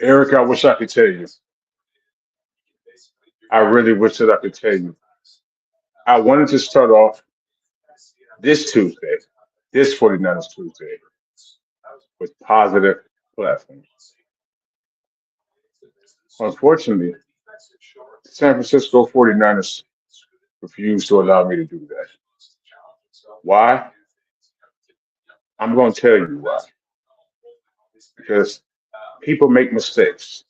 Eric, I wish I could tell you. I really wish that I could tell you. I wanted to start off this Tuesday, this 49ers Tuesday, with positive platforms. Unfortunately, the San Francisco 49ers refused to allow me to do that. Why? I'm going to tell you why. Because people make mistakes.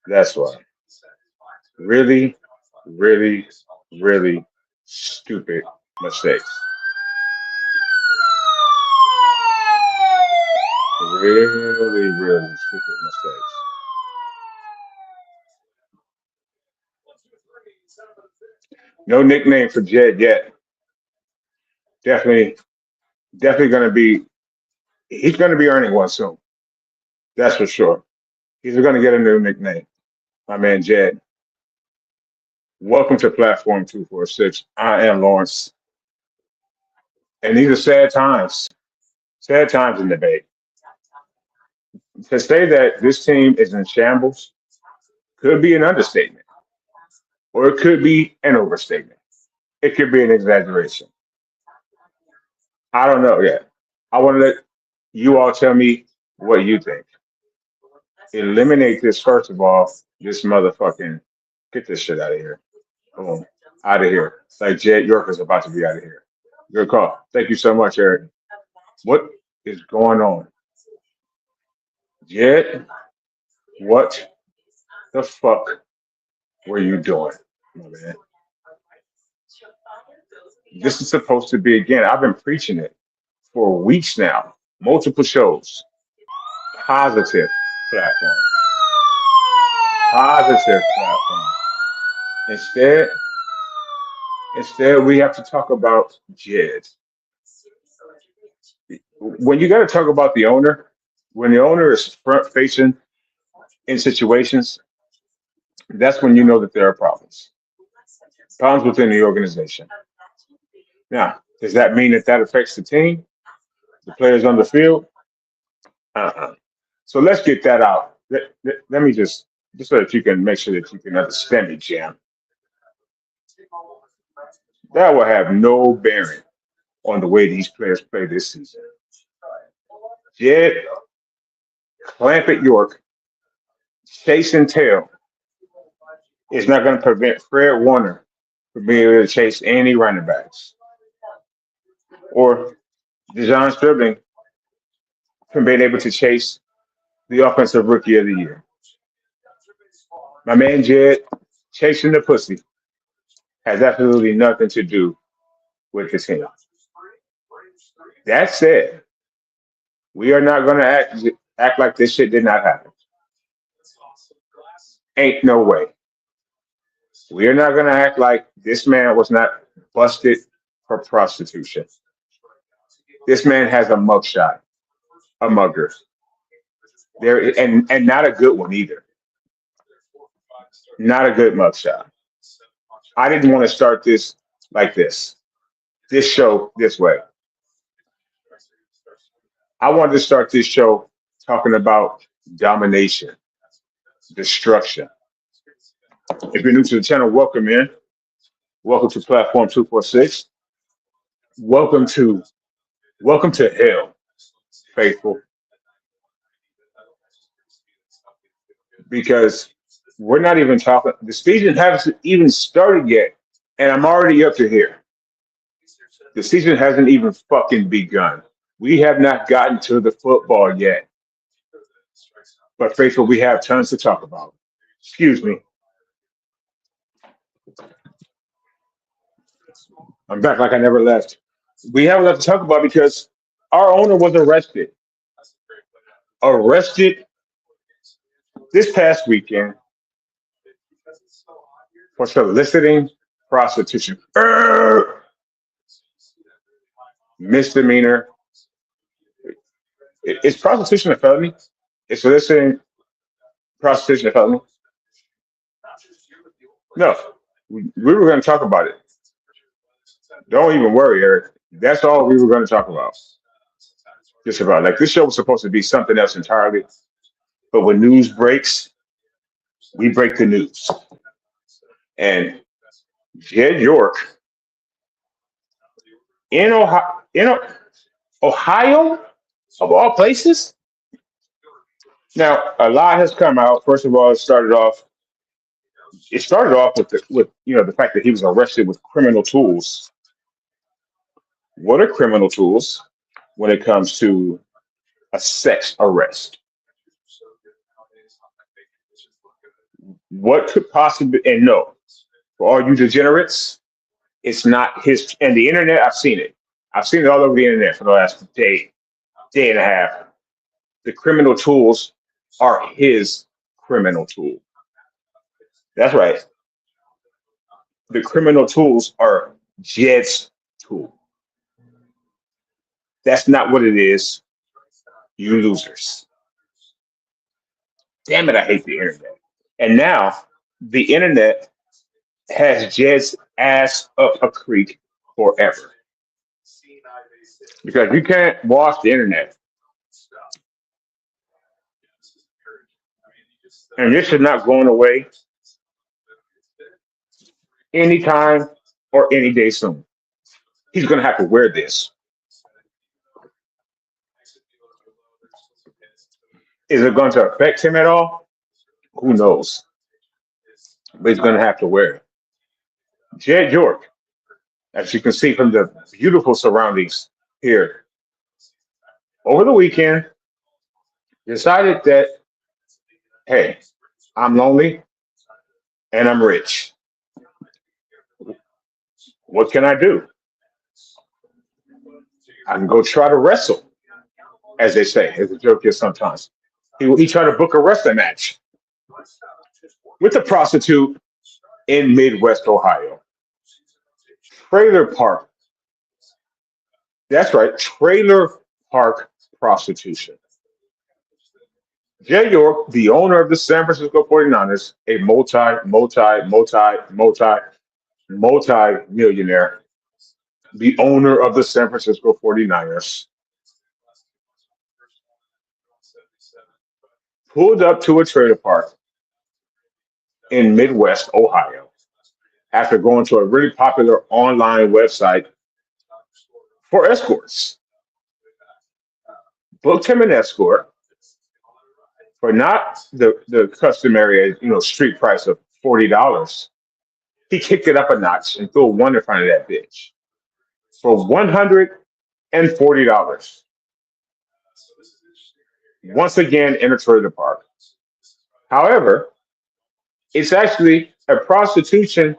That's why. Really, really, really stupid mistakes. Really, really stupid mistakes. No nickname for Jed yet. Definitely, definitely going to be. He's going to be earning one soon. That's for sure. He's going to get a new nickname. My man Jed. Welcome to Platform 246. I am Lawrence, and these are sad times. Sad times in debate. To say that this team is in shambles could be an understatement, or it could be an overstatement. It could be an exaggeration. I don't know yet. I want to let you all tell me what you think. Eliminate this first of all. This motherfucking get this shit out of here. Boom, out of here. It's like Jed York is about to be out of here. Good call. Thank you so much, Eric. What is going on, Jed? What the fuck were you doing, my man? This is supposed to be again. I've been preaching it for weeks now, multiple shows. Positive platform. Positive platform. Instead, instead we have to talk about Jed. When you got to talk about the owner, when the owner is front facing in situations, that's when you know that there are problems. Problems within the organization. Now, does that mean that that affects the team, the players on the field? Uh-uh. So let's get that out. Let me just so that you can make sure that you can understand me, Jam. That will have no bearing on the way these players play this season. Jed Clampett York chasing tail is not going to prevent Fred Warner from being able to chase any running backs or Dejon Stribbling from being able to chase the offensive rookie of the year. My man Jed chasing the pussy has absolutely nothing to do with the team. That said, we are not going to act like this shit did not happen. Ain't no way. We are not going to act like this man was not busted for prostitution. This man has a mugshot, a mugger. There and not a good one either. Not a good mugshot. I didn't want to start this like this show this way. I wanted to start this show talking about domination, destruction. If you're new to the channel, welcome in. Welcome to Platform 246. Welcome to hell, faithful. Because we're not even talking. The season hasn't even started yet, and I'm already up to here. The season hasn't even fucking begun. We have not gotten to the football yet. But faithful, we have tons to talk about. Excuse me. I'm back like I never left. We have a lot to talk about because our owner was arrested. Arrested this past weekend for soliciting prostitution. misdemeanor. Is prostitution a felony? Is soliciting prostitution a felony? No. We were going to talk about it. Don't even worry, Eric. That's all we were going to talk about. Just about like this show was supposed to be something else entirely, but when news breaks, we break the news. And Jed York in Ohio, of all places. Now, a lot has come out. First of all, it started off with the fact that he was arrested with criminal tools. What are criminal tools when it comes to a sex arrest? What could possibly, and no, for all you degenerates, it's not his. And the internet, I've seen it. I've seen it all over the internet for the last day and a half. The criminal tools are his criminal tool. That's right. The criminal tools are Jed's tool. That's not what it is, you losers. Damn it, I hate the internet. And now the internet has Jed's ass up a creek forever. Because you can't wash the internet. And this is not going away anytime or any day soon. He's going to have to wear this. Is it going to affect him at all? Who knows? But he's going to have to wear it. Jed York, as you can see from the beautiful surroundings here, over the weekend, decided that, hey, I'm lonely and I'm rich. What can I do? I can go try to wrestle, as they say, as a joke is sometimes. He tried to book a wrestling match with a prostitute in Midwest Ohio. Trailer park. That's right, trailer park prostitution. Jay York, the owner of the San Francisco 49ers, a multi millionaire, the owner of the San Francisco 49ers, pulled up to a trailer park in Midwest Ohio after going to a really popular online website for escorts. Booked him an escort for not the customary, street price of $40. He kicked it up a notch and threw one in front of that bitch for $140. Once again in a trailer park. However, it's actually a prostitution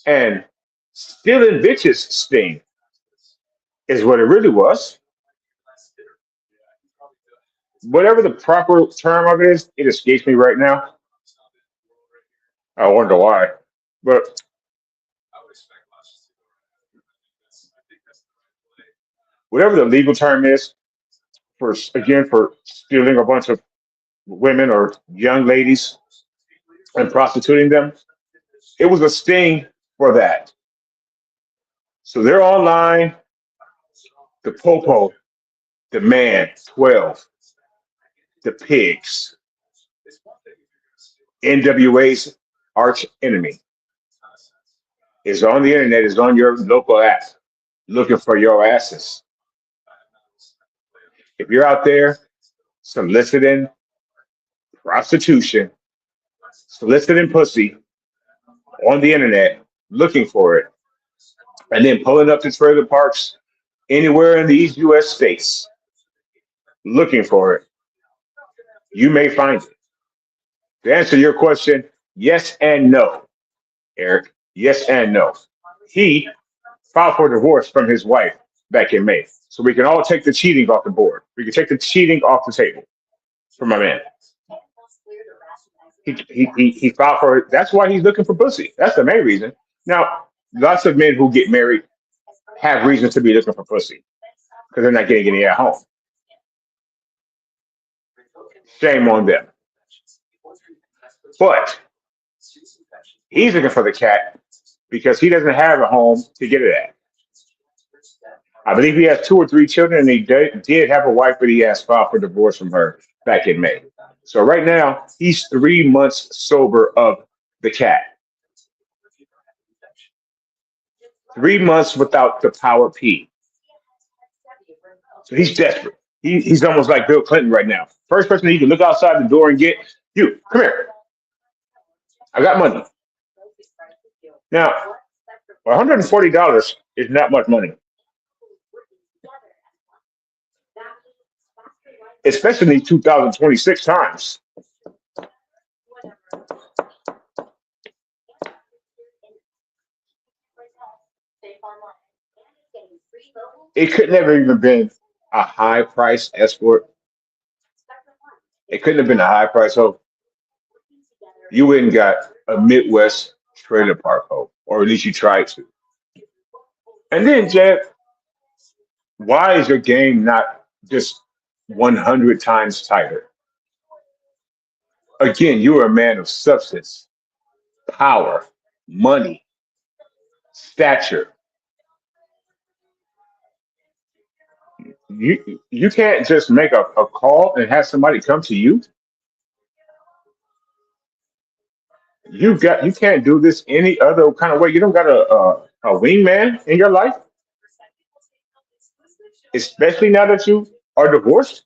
and stealing bitches sting, is what it really was. Whatever the proper term of it is, it escapes me right now. I wonder why. But whatever the legal term is for stealing a bunch of women or young ladies and prostituting them, it was a sting for that. So they're online. The Popo, the Man 12, the Pigs, NWA's arch enemy, is on the internet, is on your local app, looking for your asses. If you're out there soliciting prostitution, soliciting pussy on the internet, looking for it, and then pulling up to trailer parks anywhere in these U.S. states, looking for it, you may find it. To answer your question, yes and no, Eric. Yes and no. He filed for divorce from his wife back in May. So we can all take the cheating off the board. We can take the cheating off the table for my man. He filed for it. That's why he's looking for pussy. That's the main reason. Now, lots of men who get married have reason to be looking for pussy. because they're not getting any at home. Shame on them. But he's looking for the cat because he doesn't have a home to get it at. I believe he has two or three children, and he did have a wife, but he has filed for divorce from her back in May. So right now, he's 3 months sober of the cat. 3 months without the power P. So he's desperate. He's almost like Bill Clinton right now. First person that you can look outside the door and get, you, come here. I got money. Now, $140 is not much money, especially in these 2026 times. It could never even been a high price escort. It couldn't have been a high price hope. You went and got a Midwest trailer park hope, or at least you tried to. And then, Jed, why is your game not just 100 times tighter? Again, you are a man of substance, power, money, stature. You can't just make a call and have somebody come to you. You can't do this any other kind of way. You don't got a wingman in your life, especially now that you are divorced,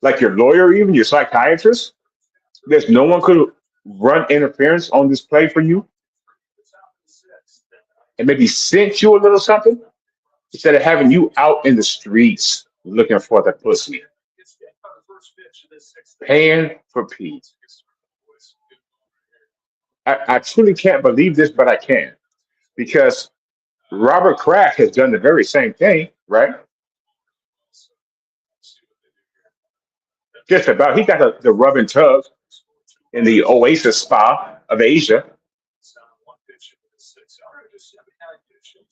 like your lawyer, even your psychiatrist. There's no one could run interference on this play for you and maybe sent you a little something instead of having you out in the streets looking for the pussy, paying for peace. I truly can't believe this, but I can because Robert Kraft has done the very same thing, right? Just about. He got the rub and tug in the Oasis Spa of Asia.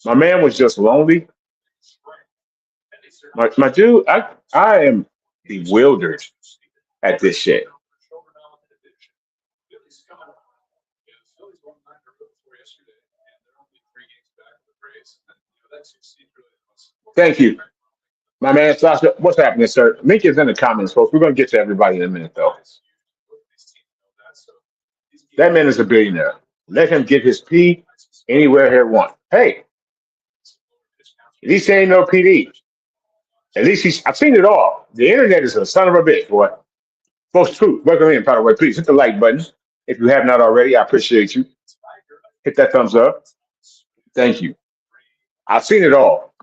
My man was just lonely. My dude, I am bewildered at this shit. Thank you. My man, Sasha, what's happening, sir? Link is in the comments, folks. We're going to get to everybody in a minute, though. That man is a billionaire. Let him get his P anywhere he wants. Hey, at least he ain't no PD. At least I've seen it all. The internet is a son of a bitch, boy. Folks, truth. Welcome in, by the way. Please hit the like button if you have not already. I appreciate you. Hit that thumbs up. Thank you. I've seen it all.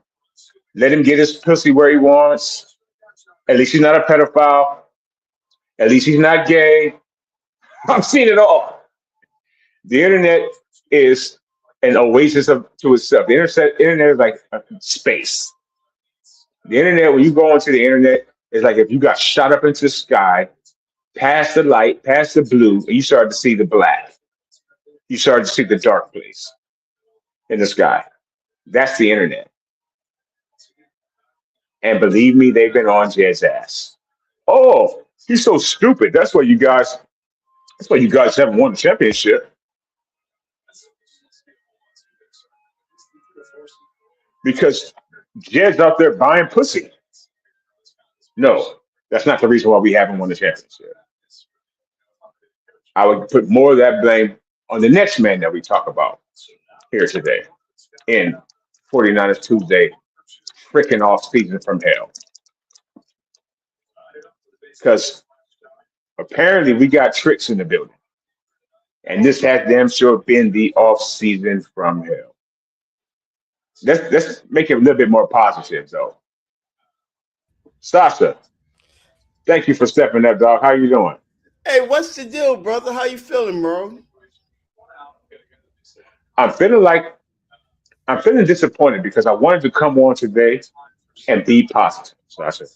Let him get his pussy where he wants. At least he's not a pedophile. At least he's not gay. I've seen it all. The internet is an oasis to itself. The internet is like a space. The internet, when you go onto the internet, is like if you got shot up into the sky, past the light, past the blue, and you started to see the black. You started to see the dark place in the sky. That's the internet. And believe me, they've been on Jed's ass. Oh, he's so stupid. That's why you guys haven't won the championship. Because Jed's out there buying pussy. No, that's not the reason why we haven't won the championship. I would put more of that blame on the next man that we talk about here today in 49ers Tuesday, freaking off season from hell. Because apparently we got tricks in the building. And this has damn sure been the off season from hell. Let's make it a little bit more positive though. Sasha, thank you for stepping up, dog. How you doing? Hey, what's the deal, brother? How you feeling, bro? I'm feeling like I'm feeling disappointed because I wanted to come on today and be positive. Sasha.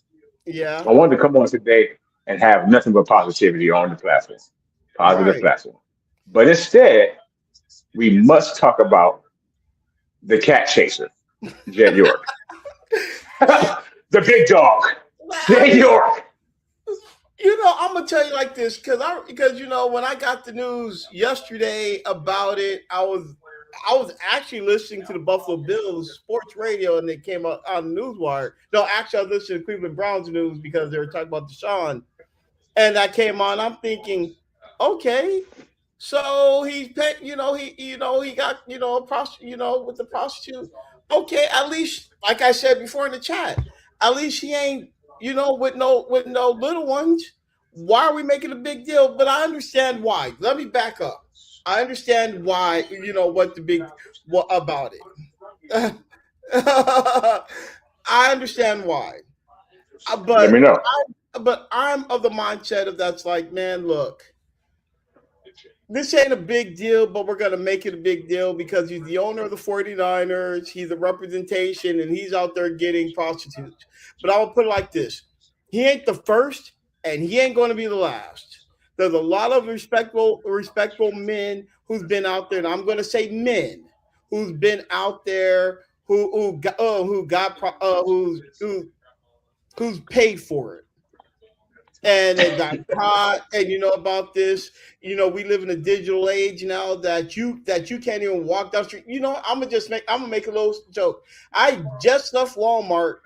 Yeah, I wanted to come on today and have nothing but positivity on the platform, positive right. platform. But instead, we must talk about the cat chaser, Jed York. Man, The big dog, I Jed mean, York. I'm gonna tell you like this because when I got the news yesterday about it, I was actually listening to the Buffalo Bills sports radio, and they came out on the newswire. No, actually, I was listening to Cleveland Browns news because they were talking about Deshaun, and that came on. I'm thinking, okay, so he's paid, he got a prostitute, with the prostitute. Okay, at least, like I said before in the chat, at least he ain't, with no little ones. Why are we making a big deal? But I understand why. Let me back up. I understand why. What the big what about it. I understand why. Uh, Let me but know. but I'm of the mindset of that's like, man, look, this ain't a big deal, but we're going to make it a big deal because he's the owner of the 49ers. He's a representation, and he's out there getting prostitutes. But I will put it like this. He ain't the first, and he ain't going to be the last. There's a lot of respectable men who's been out there, and I'm going to say men who's been out there who's paid for it, and they got caught. And about this, we live in a digital age now that you can't even walk down the street. I'm gonna make a little joke. I just left Walmart,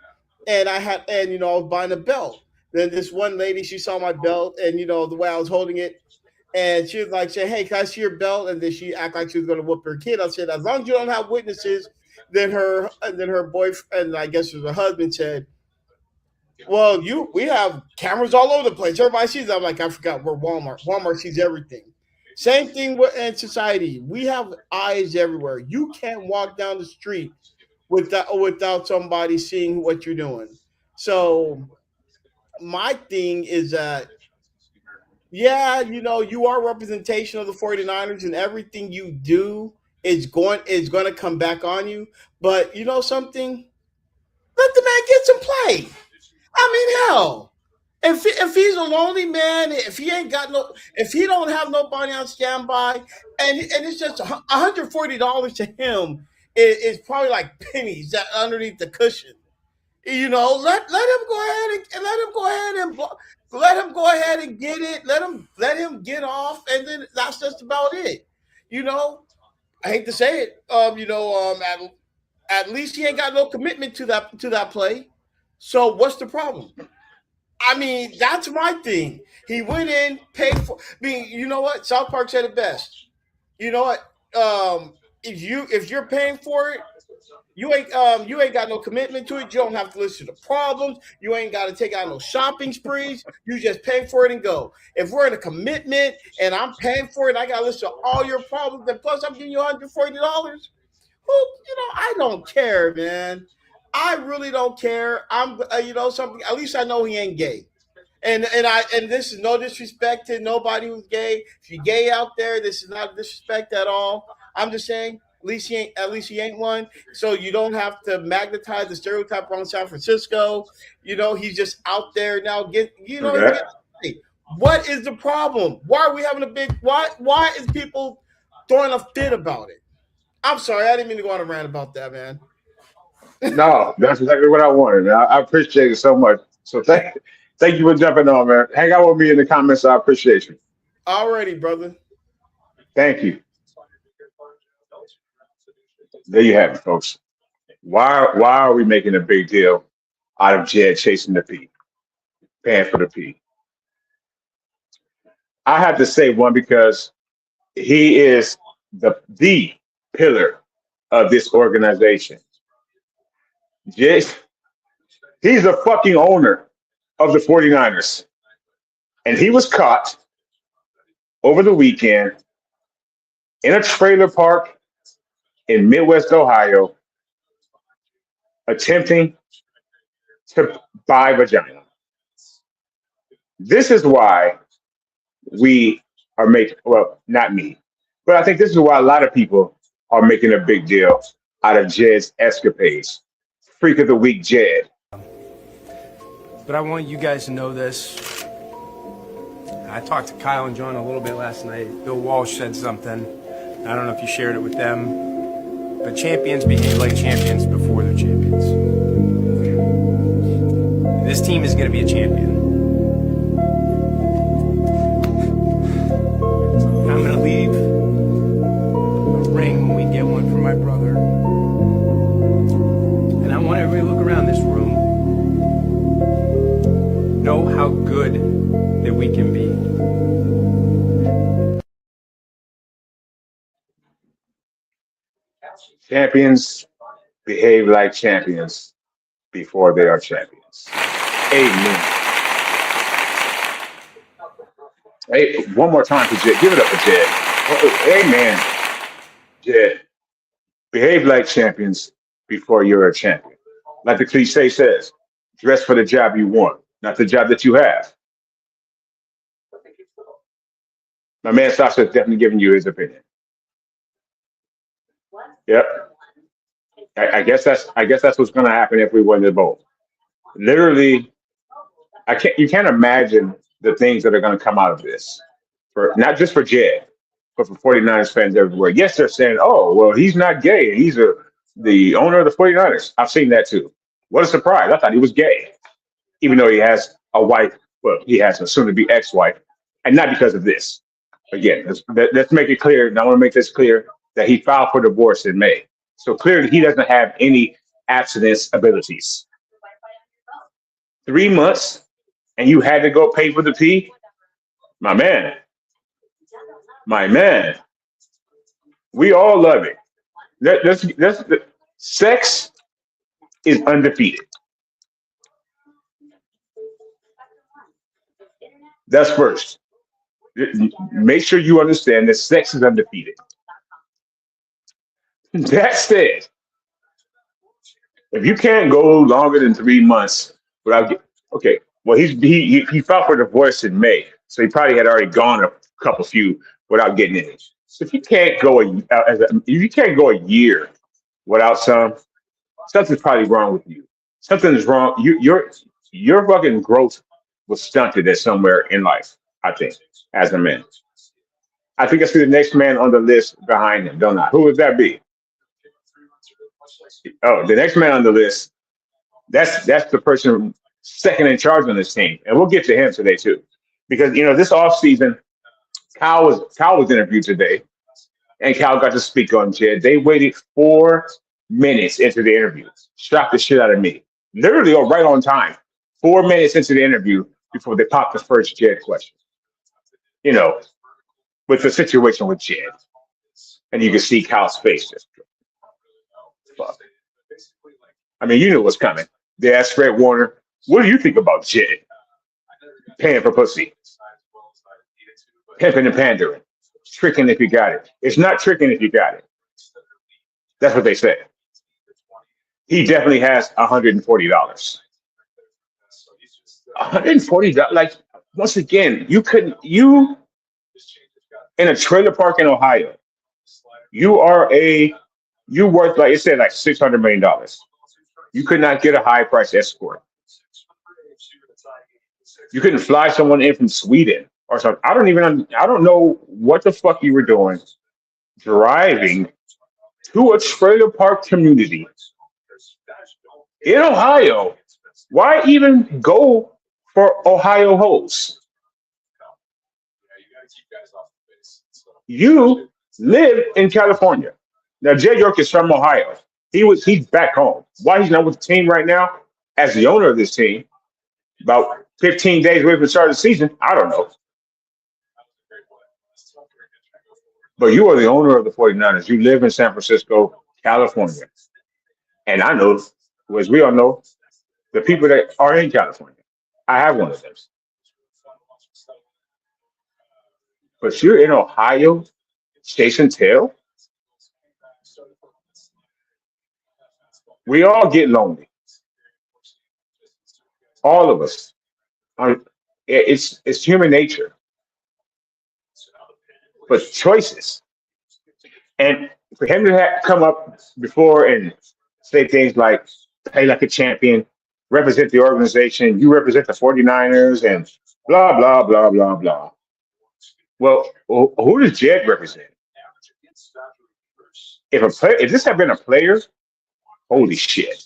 and I was buying a belt. Then this one lady, she saw my belt, and the way I was holding it, and she was like, say, hey, can I see your belt? And then she act like she was gonna whoop her kid. I said, as long as you don't have witnesses. Then her boyfriend, I guess it was her husband, said, well, we have cameras all over the place. Everybody sees it. I'm like, I forgot we're Walmart. Walmart sees everything. Same thing in society. We have eyes everywhere. You can't walk down the street without somebody seeing what you're doing. So my thing is that, yeah, you are representation of the 49ers, and everything you do is going to come back on you. But you know something? Let the man get some play. I mean, hell, if he's a lonely man, if he don't have nobody on standby, and it's just $140 to him, is probably like pennies that underneath the cushion. Let him go ahead and let him go ahead and get it. Let him get off, and then that's just about it. You know, I hate to say it. At least he ain't got no commitment to that play. So what's the problem? I mean, that's my thing. He went in, paid for. I mean, you know what? South Park said it best. You know what? If you're paying for it, you ain't got no commitment to it. You don't have to listen to problems. You ain't got to take out no shopping sprees. You just pay for it and go. If we're in a commitment and I'm paying for it, I got to listen to all your problems, and plus I'm giving you $140. Well, I don't care, man. I really don't care. Something. At least I know he ain't gay. And this is no disrespect to nobody who's gay. If you're gay out there, this is not disrespect at all. I'm just saying, at least he ain't one. So you don't have to magnetize the stereotype around San Francisco. He's just out there now. Okay. What is the problem? Why are we having a big? Why is people throwing a fit about it? I'm sorry, I didn't mean to go on a rant about that, man. No, that's exactly what I wanted. I appreciate it so much. So thank you for jumping on, man. Hang out with me in the comments. I appreciate you. Alrighty, brother. Thank you. There you have it, folks. Why are we making a big deal out of Jed chasing the P, paying for the P? I have to say one because he is the pillar of this organization. Jed, he's the fucking owner of the 49ers. And he was caught over the weekend in a trailer park in Midwest Ohio attempting to buy vagina. This is why we are making, well, not me, but I think this is why a lot of people are making a big deal out of Jed's escapades. Freak of the week, Jed. But I want you guys to know this. I talked to Kyle and John a little bit last night. Bill Walsh said something. I don't know if you shared it with them. But champions behave like champions before they're champions. This team is going to be a champion. I'm going to leave a ring when we get one for my brother. And I want everybody to look around this room. Know how good that we can be. Champions behave like champions before they are champions. Amen. Hey, one more time for Jed. Give it up for Jed. Amen. Jed, behave like champions before you're a champion. Like the cliche says, dress for the job you want, not the job that you have. My man Sasha is definitely giving you his opinion. Yep. I guess that's what's going to happen if we win the vote. Literally, you can't imagine the things that are going to come out of this, for not just for Jed, but for 49ers fans everywhere. Yes, they're saying, oh, well, he's not gay. He's the owner of the 49ers. I've seen that too. What a surprise. I thought he was gay, even though he has a wife. Well, he has a soon-to-be ex-wife, and not because of this. Again, let's make it clear, and I want to make this clear, that he filed for divorce in May. So clearly he doesn't have any abstinence abilities. 3 months, and you had to go pay for the pee? My man. We all love it. Sex is undefeated. That's first. Make sure you understand that sex is undefeated. That said, if you can't go longer than 3 months without well, he filed for divorce in May, so he probably had already gone a few without getting any. So if you can't go a year without something's probably wrong with you. Something is wrong. Your fucking growth was stunted at somewhere in life. I think, as a man, I think I see the next man on the list behind him. Don't I? Who would that be? Oh, the next man on the list. That's the person second in charge on this team, and we'll get to him today too, because this offseason, Kyle was interviewed today, and Kyle got to speak on Jed. They waited 4 minutes into the interview, shocked the shit out of me. Literally, right on time. 4 minutes into the interview before they popped the first Jed question. With the situation with Jed, and you can see Kyle's face just. Fuck. I mean, you knew what's coming. They asked Fred Warner, what do you think about Jed paying for pussy? Pimping and pandering. Tricking if you got it. It's not tricking if you got it. That's what they said. He definitely has $140. $140. Like, once again, you in a trailer park in Ohio, you worth, like it said, like $600 million. You could not get a high price escort. You couldn't fly someone in from Sweden or something. I don't know what the fuck you were doing driving to a trailer park community in Ohio. Why even go for Ohio hoes? You live in California. Now, Jed York is from Ohio. He's back home. Why he's not with the team right now as the owner of this team, about 15 days away from the start of the season, I don't know. But you are the owner of the 49ers. You live in San Francisco, California. And I know, as we all know, the people that are in California. I have one of them. But you're in Ohio chasing tail? We all get lonely. All of us. It's human nature. But choices. And for him to come up before and say things like, play like a champion, represent the organization, you represent the 49ers, and blah, blah, blah, blah, blah. Well, who does Jed represent? if this had been a player, holy shit.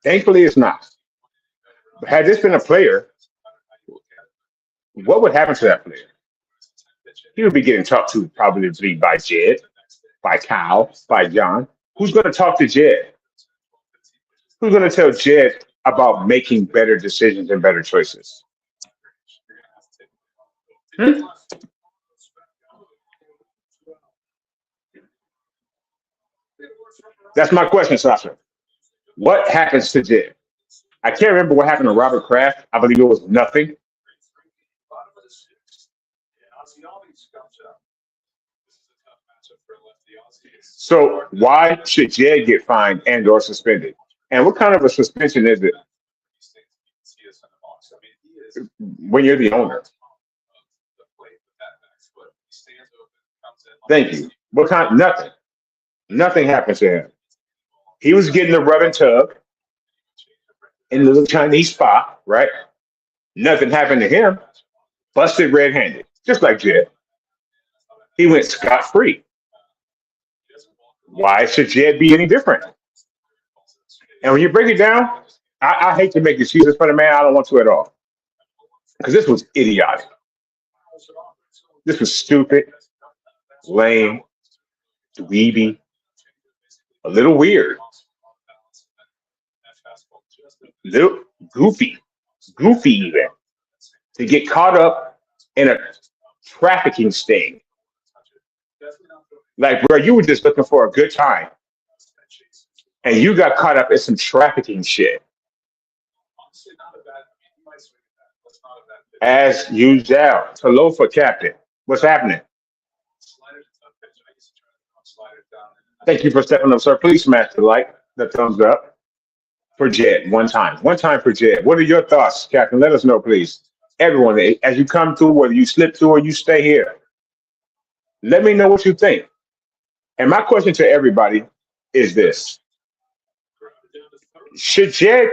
Thankfully, it's not. Had this been a player, what would happen to that player? He would be getting talked to probably by Jed, by Kyle, by John. Who's going to talk to Jed? Who's going to tell Jed about making better decisions and better choices? Hmm? That's my question, Sasha. What happens to Jed? I can't remember what happened to Robert Kraft. I believe it was nothing. So why should Jed get fined and or suspended? And what kind of a suspension is it when you're the owner? Thank you. What kind? Nothing. Nothing happened to him. He was getting the rub and tug in the little Chinese spot, right? Nothing happened to him. Busted red-handed, just like Jed. He went scot-free. Why should Jed be any different? And when you break it down, I hate to make excuses for the man. I don't want to at all. Because this was idiotic. This was stupid, lame, dweeby, a little weird, little goofy even, to get caught up in a trafficking sting. Like, bro, you were just looking for a good time, and you got caught up in some trafficking shit. As usual, Talofa captain, what's happening? Thank you for stepping up, sir. Please smash the like, the thumbs up for Jed. One time for Jed. What are your thoughts, Captain? Let us know, please. Everyone, as you come through, whether you slip through or you stay here, let me know what you think. And my question to everybody is this: should Jed,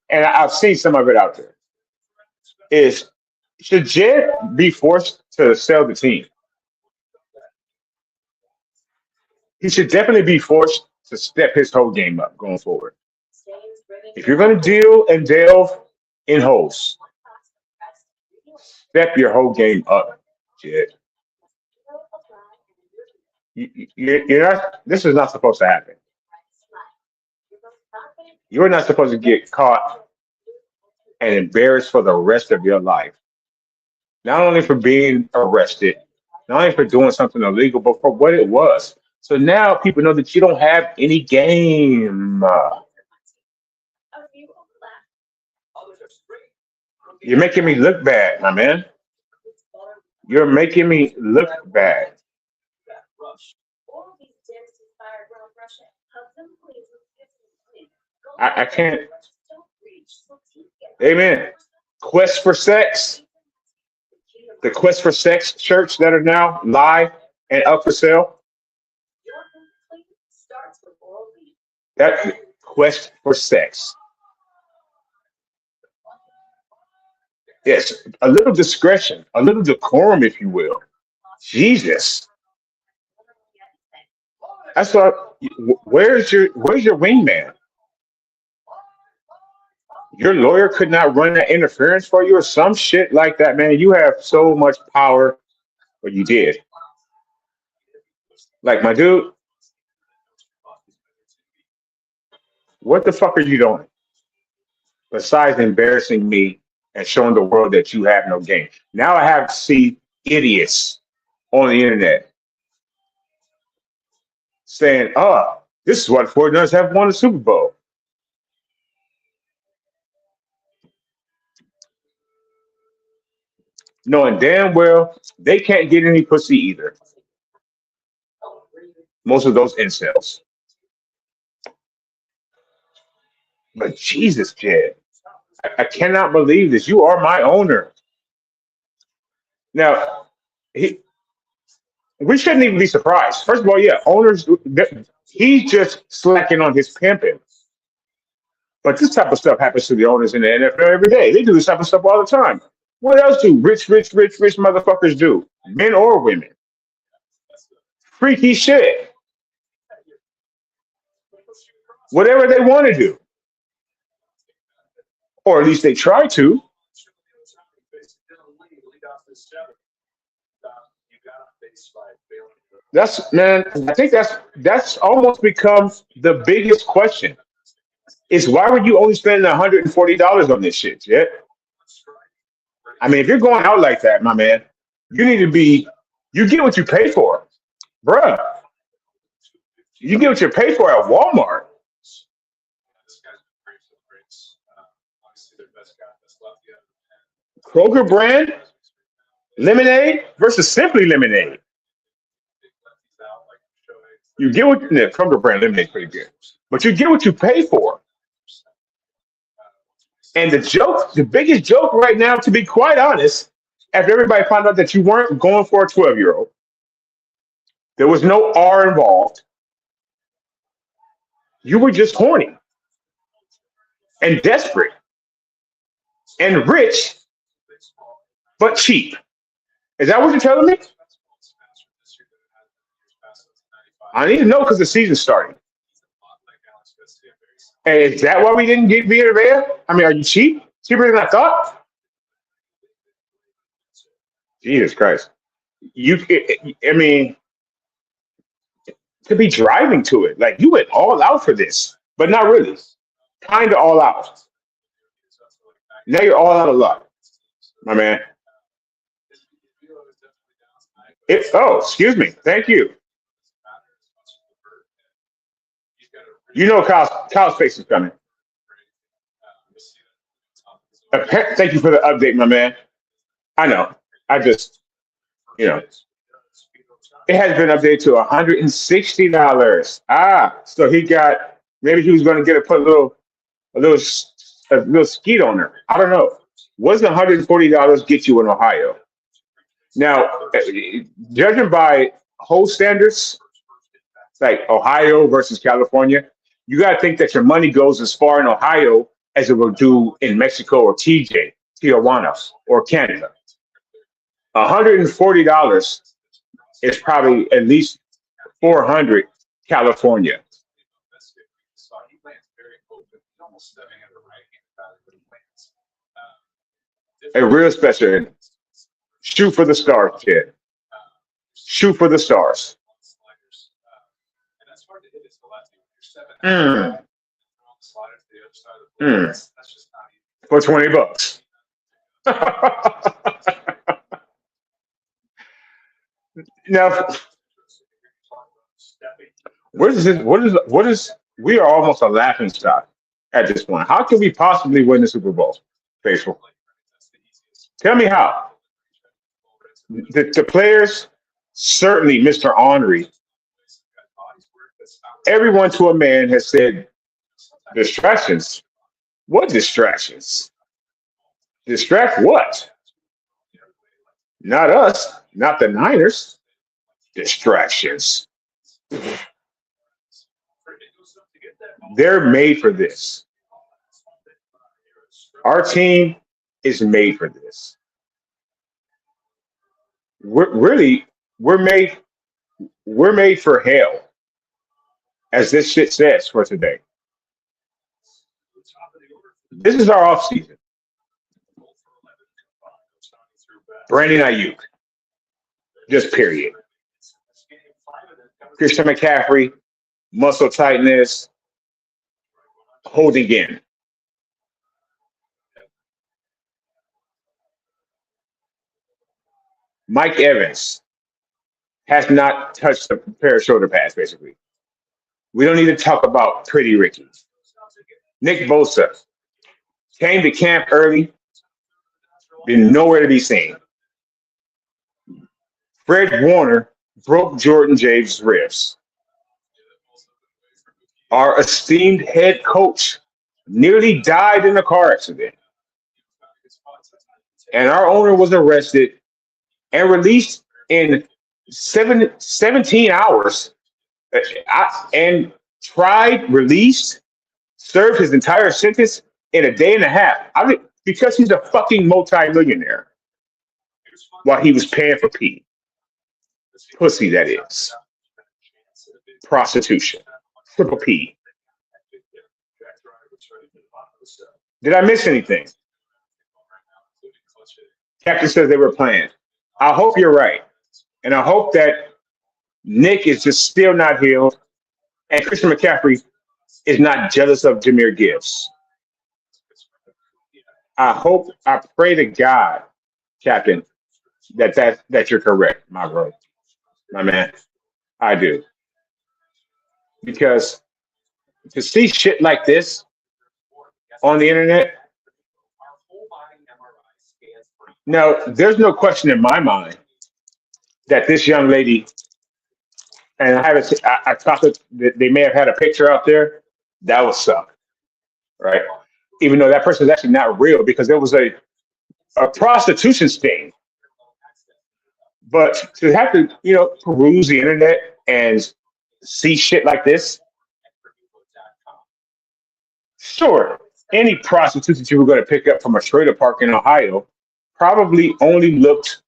and I've seen some of it out there, should Jed be forced to sell the team? He should definitely be forced to step his whole game up going forward. If you're going to deal and delve in holes, step your whole game up, Jed. You're not. This is not supposed to happen. You're not supposed to get caught and embarrassed for the rest of your life. Not only for being arrested, not only for doing something illegal, but for what it was. So now people know that you don't have any game. You're making me look bad, my man. You're making me look bad. I can't. Amen. Quest for sex. The Quest for Sex shirts that are now live and up for sale. That Quest for Sex. Yes, a little discretion, a little decorum, if you will. Jesus. That's what. Where's your wingman? Your lawyer could not run that interference for you or some shit like that, man. You have so much power, or you did. Like, my dude, what the fuck are you doing? Besides embarrassing me and showing the world that you have no game. Now I have to see idiots on the internet saying, oh, this is what 49ers have won the Super Bowl. Knowing damn well they can't get any pussy either. Most of those incels. But Jesus, Jed, I cannot believe this. You are my owner. Now, we shouldn't even be surprised. First of all, yeah, owners, he's just slacking on his pimping. But this type of stuff happens to the owners in the NFL every day. They do this type of stuff all the time. What else do rich motherfuckers do? Men or women. Freaky shit. Whatever they want to do. Or at least they try to. That's man, I think that's almost become the biggest question. Is why would you only spend $140 on this shit, yeah? I mean, if you're going out like that, my man, you need to be you get what you pay for. Bruh. You get what you pay for at Walmart. Kroger brand lemonade versus simply lemonade. You get what the Kroger brand lemonade is pretty good, but you get what you pay for. And the biggest joke right now, to be quite honest, after everybody found out that you weren't going for a 12-year-old, there was no R involved. You were just horny and desperate and rich, but cheap. Is that what you're telling me? I need to know because the season's starting. And is that why we didn't get Vita Vea? I mean, are you cheap? Cheaper than I thought? Jesus Christ. I mean, to be driving to it, like you went all out for this, but not really. Kind of all out. Now you're all out of luck, my man. Excuse me. Thank you. You know Kyle's face is coming. Thank you for the update, my man. I know. I just, you know, it has been updated to $160. So maybe he was going to put a little skeet on her. I don't know. What does $140 get you in Ohio? Now, judging by whole standards, like Ohio versus California, you got to think that your money goes as far in Ohio as it will do in Mexico or Tijuana or Canada. $140 is probably at least 400 California. A real special. Shoot for the stars, kid. Shoot for the stars. For $20. Now, we are almost a laughing stock at this point. How can we possibly win the Super Bowl? Faithful. Tell me how. The players, certainly Mr. Henry, everyone to a man has said distractions. What distractions? Distract what? Not us, not the Niners. Distractions. They're made for this. Our team is made for this. We're made for hell, as this shit says for today. This is our off season. Brandon Ayuk, just period. Christian McCaffrey, muscle tightness, holding in. Mike Evans has not touched the pair of shoulder pads, basically. We don't need to talk about Pretty Ricky. Nick Bosa came to camp early, been nowhere to be seen. Fred Warner broke Jordan James' ribs. Our esteemed head coach nearly died in a car accident. And our owner was arrested and released in 17 hours and released, served his entire sentence in a day and a half. Because he's a fucking multi-millionaire. while he was paying for pee. Pussy, that is. Prostitution. Triple P. Did I miss anything? Captain says they were playing. I hope you're right. And I hope that Nick is just still not healed and Christian McCaffrey is not jealous of Jameer Gibbs. I pray to God, Captain, that you're correct, my bro, my man. I do. Because to see shit like this on the internet, now there's no question in my mind that this young lady, and I thought that they may have had a picture out there. That would suck, right? Even though that person is actually not real because it was a prostitution sting. But to have to, peruse the internet and see shit like this, sure, any prostitute that you were going to pick up from a trailer park in Ohio probably only looked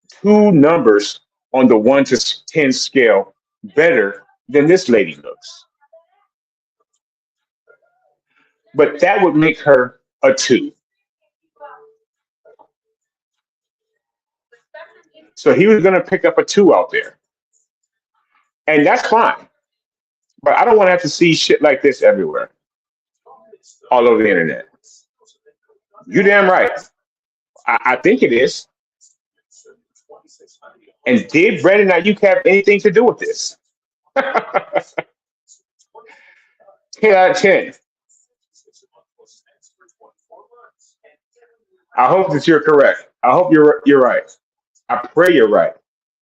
two numbers on the 1 to 10 scale better than this lady looks. But that would make her a 2. So he was going to pick up a 2 out there. And that's fine. But I don't want to have to see shit like this everywhere, all over the internet. You damn right. I think it is. And did Brandon Ayuk have anything to do with this? 10 out of 10. I hope that you're correct. I hope you're right. I pray you're right.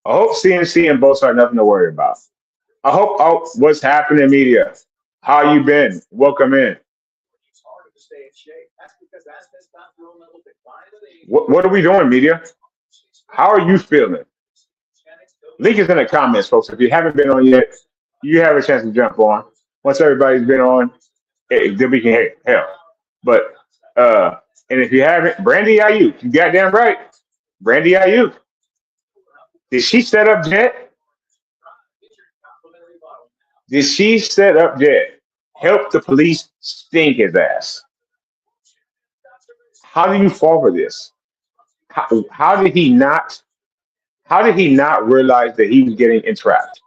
I hope CNC and both are nothing to worry about. I hope what's happening, media. How you been? Welcome in. What are we doing, media? How are you feeling? Link is in the comments, folks. If you haven't been on yet, you have a chance to jump on. Once everybody's been on, then we can help. But and if you haven't, Brandy Ayuk, you goddamn right. Brandy Ayuk. Did she set up Jet? Did she set up Jet? Help the police sting his ass. How do you fall for this? How did he not realize that he was getting entrapped?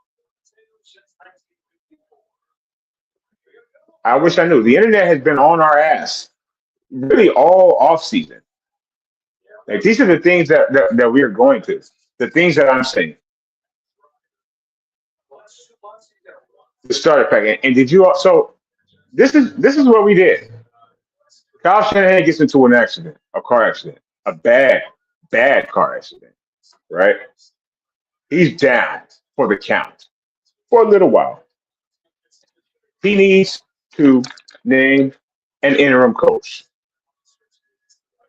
I wish I knew. The internet has been on our ass really all off season. Like these are the things that we are going through. The things that I'm saying. The starter pack. And did you also this is what we did. Kyle Shanahan gets into an accident, a car accident, a bad car accident, right? He's down for the count for a little while. He needs to name an interim coach.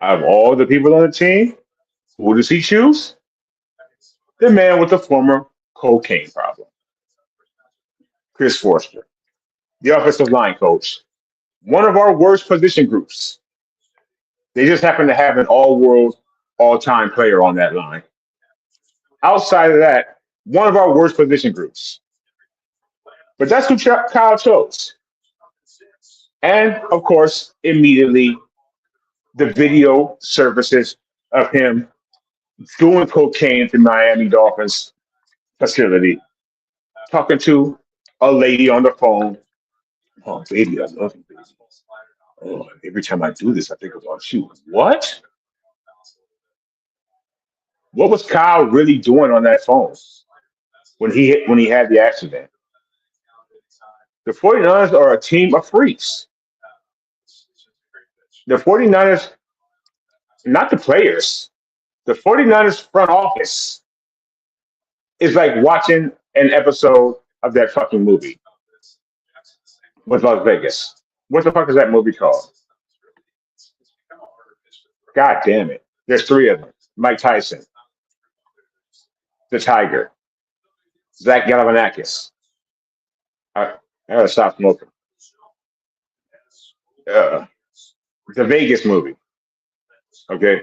Out of all the people on the team, who does he choose? The man with the former cocaine problem, Chris Forster, the offensive line coach. One of our worst position groups. They just happen to have an all-world, all-time player on that line. Outside of that, one of our worst position groups. But that's who Kyle chose. And, of course, immediately, the video surfaces of him doing cocaine at the Miami Dolphins facility, talking to a lady on the phone. Oh, baby, I love you, baby. Oh, every time I do this, I think about you. What? What was Kyle really doing on that phone when he had the accident? The 49ers are a team of freaks. The 49ers, not the players, the 49ers front office is like watching an episode of that fucking movie with Las Vegas. What the fuck is that movie called? God damn it. There's 3 of them. Mike Tyson, the Tiger, Zach Galifianakis. I gotta stop smoking. The Vegas movie. Okay?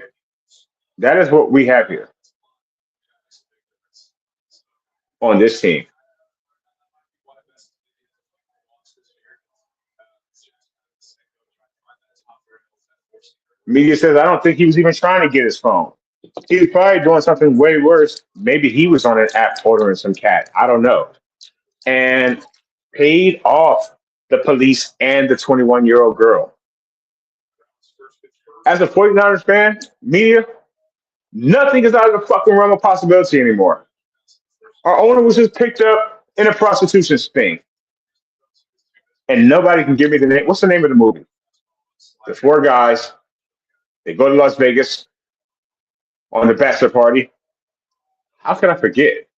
That is what we have here. on this team. Media says I don't think he was even trying to get his phone. He was probably doing something way worse. Maybe he was on an app ordering some cat. I don't know. And paid off the police and the 21-year-old girl. As a 49ers fan, media, nothing is out of the fucking realm of possibility anymore. Our owner was just picked up in a prostitution sting. And nobody can give me the name. What's the name of the movie? The four guys, they go to Las Vegas on the bachelor party. How can I forget?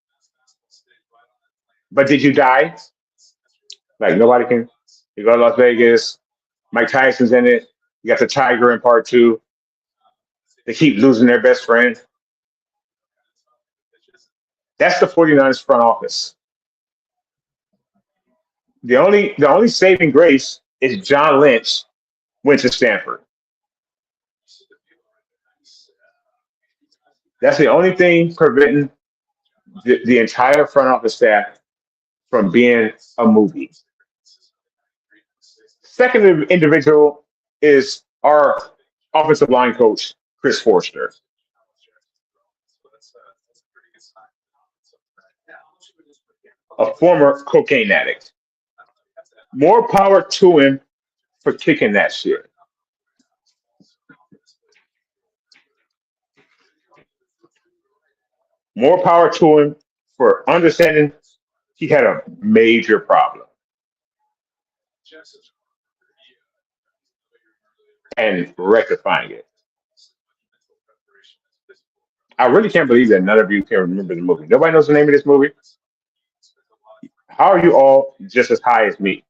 But did you die? Like nobody can. You go to Las Vegas. Mike Tyson's in it. You got the Tiger in part 2. They keep losing their best friend. That's the 49ers front office. The only saving grace is John Lynch went to Stanford. That's the only thing preventing the entire front office staff from being a movie. Second individual is our offensive line coach, Chris Forster. A former cocaine addict. More power to him for kicking that shit. More power to him for understanding he had a major problem and rectifying it. I really can't believe that none of you can remember the movie. Nobody knows the name of this movie. How are you all just as high as me?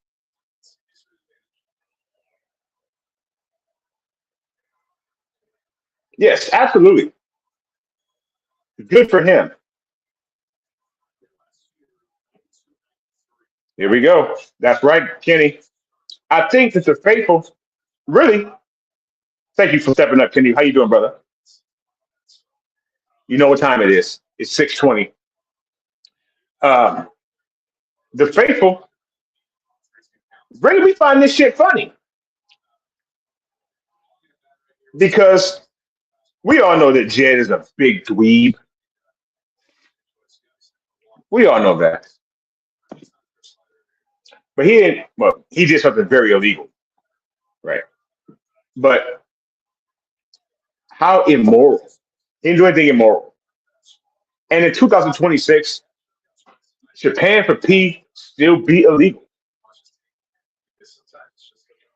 Yes, absolutely. Good for him. Here we go. That's right, Kenny. I think that the faithful, really, thank you for stepping up, Kenny. How you doing, brother? You know what time it is. It's 6:20. The faithful, really, we find this shit funny because we all know that Jed is a big dweeb. We all know that. But he didn't, well, he did something very illegal, right? But how immoral? He didn't do anything immoral. And in 2026, should paying for pee still be illegal?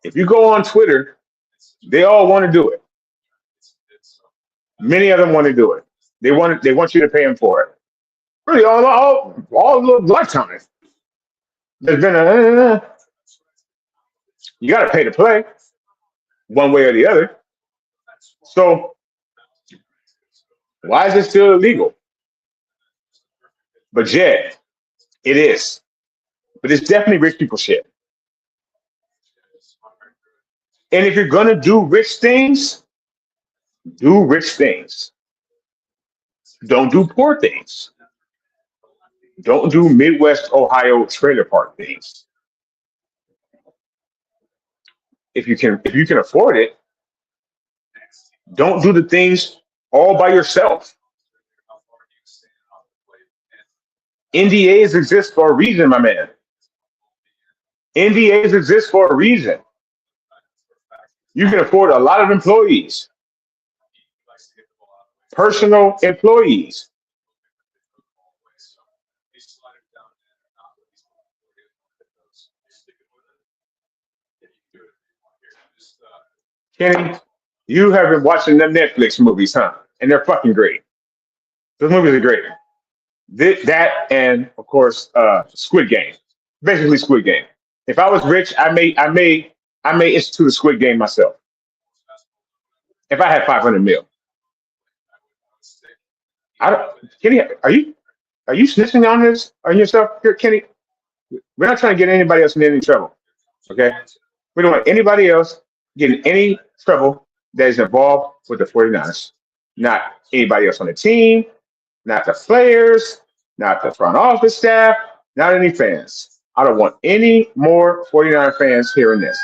If you go on Twitter, they all want to do it. Many of them want to do it. They want you to pay them for it. Really, all lifetime. There's been you got to pay to play, one way or the other. So why is it still illegal? But Jed, it is. But it's definitely rich people shit. And if you're gonna do rich things, do rich things. Don't do poor things. Don't do Midwest Ohio trailer park things. If you can afford it, don't do the things all by yourself. NDAs exist for a reason, my man. NDAs exist for a reason. You can afford a lot of employees, personal employees. Kenny, you have been watching the Netflix movies, huh? And they're fucking great. Those movies are great. That and of course Squid Game, basically Squid Game. If I was rich, I may institute a Squid Game myself. If I had 500 mil, I don't. Kenny, are you snitching on this on yourself here, Kenny? We're not trying to get anybody else in any trouble. Okay, we don't want anybody else getting any trouble that is involved with the 49ers. Not anybody else on the team, not the players, not the front office staff, not any fans. I don't want any more 49 fans hearing this.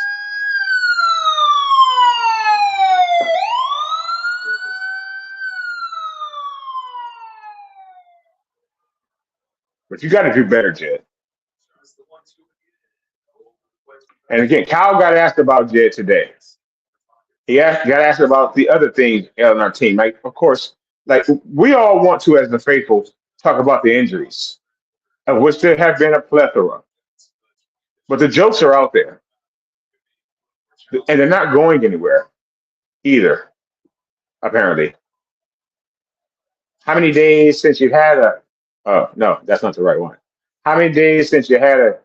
But you got to do better, Jed. And again, Kyle got asked about Jed today. Got asked about the other things on our team. Like, of course, like we all want to, as the faithful, talk about the injuries, of which there have been a plethora. But the jokes are out there, and they're not going anywhere either, apparently. How many days since you had a no, that's not the right one. How many days since you had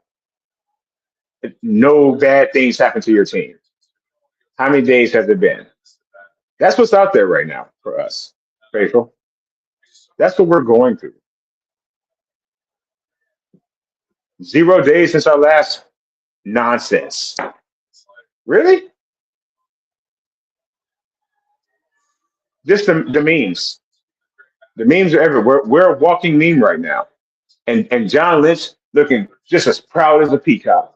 no bad things happen to your team? How many days has it been? That's what's out there right now for us, faithful. That's what we're going through. 0 days since our last nonsense. Really? Just the memes. The memes are everywhere. We're a walking meme right now. And John Lynch looking just as proud as a peacock.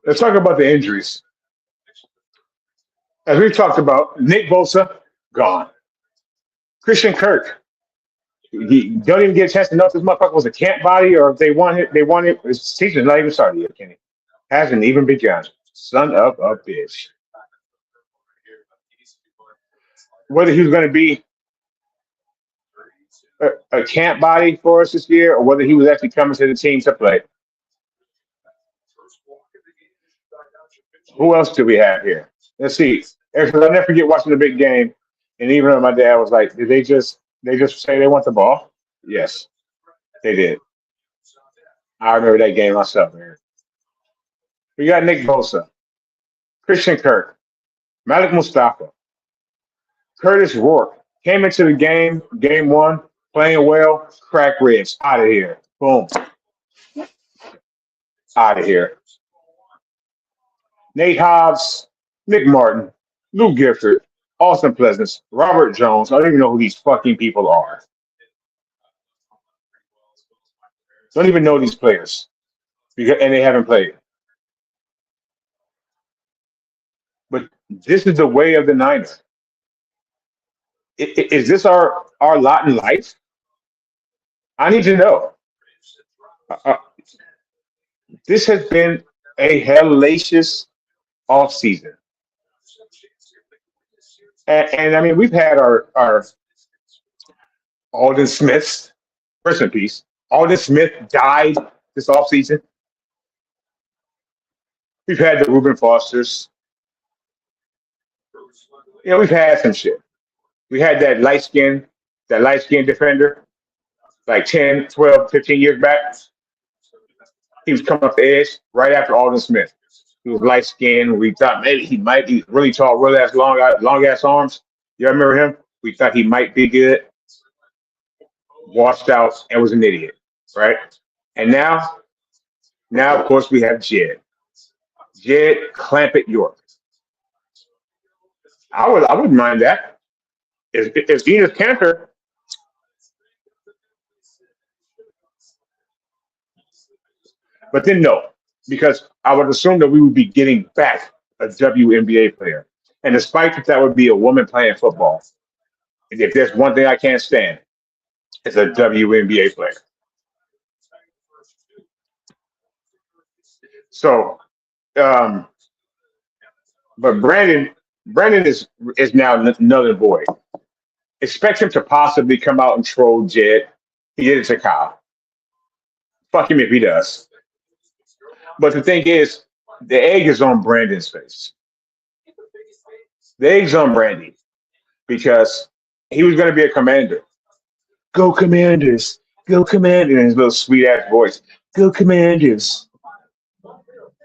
Let's talk about the injuries. As we've talked about, Nick Bosa, gone. Christian Kirk, he don't even get a chance to know if this motherfucker was a camp body or if they want him. His season's not even started yet, Kenny. Hasn't even begun. Son of a bitch. Whether he was going to be a camp body for us this year or whether he was actually coming to the team to play. Who else do we have here? Let's see. I'll never forget watching the big game, and even though my dad was like, "Did they just say they want the ball?" Yes, they did. I remember that game myself, man. We got Nick Bosa, Christian Kirk, Malik Mustafa, Curtis Rourke came into the game one, playing well, crack ribs, out of here. Boom. Out of here. Nate Hobbs, Nick Martin, Lou Gifford, Austin Pleasance, Robert Jones. I don't even know who these fucking people are. Don't even know these players. And they haven't played. But this is the way of the Niners. Is this our lot in life? I need to know. This has been a hellacious offseason. And I mean, we've had our Alden Smiths, rest in peace. Alden Smith died this offseason. We've had the Reuben Fosters. You know, we've had some shit. We had that light-skinned defender like 10, 12, 15 years back. He was coming off the edge right after Alden Smith. He was light-skinned. We thought maybe he might be really tall, really long-ass arms. You remember him? We thought he might be good. Washed out and was an idiot, right? And now, of course, we have Jed Clampett York. I wouldn't mind that. If Enos Cantor, but then no, because I would assume that we would be getting back a WNBA player. And despite that would be a woman playing football, and if there's one thing I can't stand, it's a WNBA player. So, but Brandon is now another void. Expect him to possibly come out and troll Jed. He did it to Kyle. Fuck him if he does. But the thing is, the egg is on Brandon's face. The egg's on Brandy because he was going to be a commander. Go Commanders. Go Commanders. In his little sweet ass voice. Go Commanders.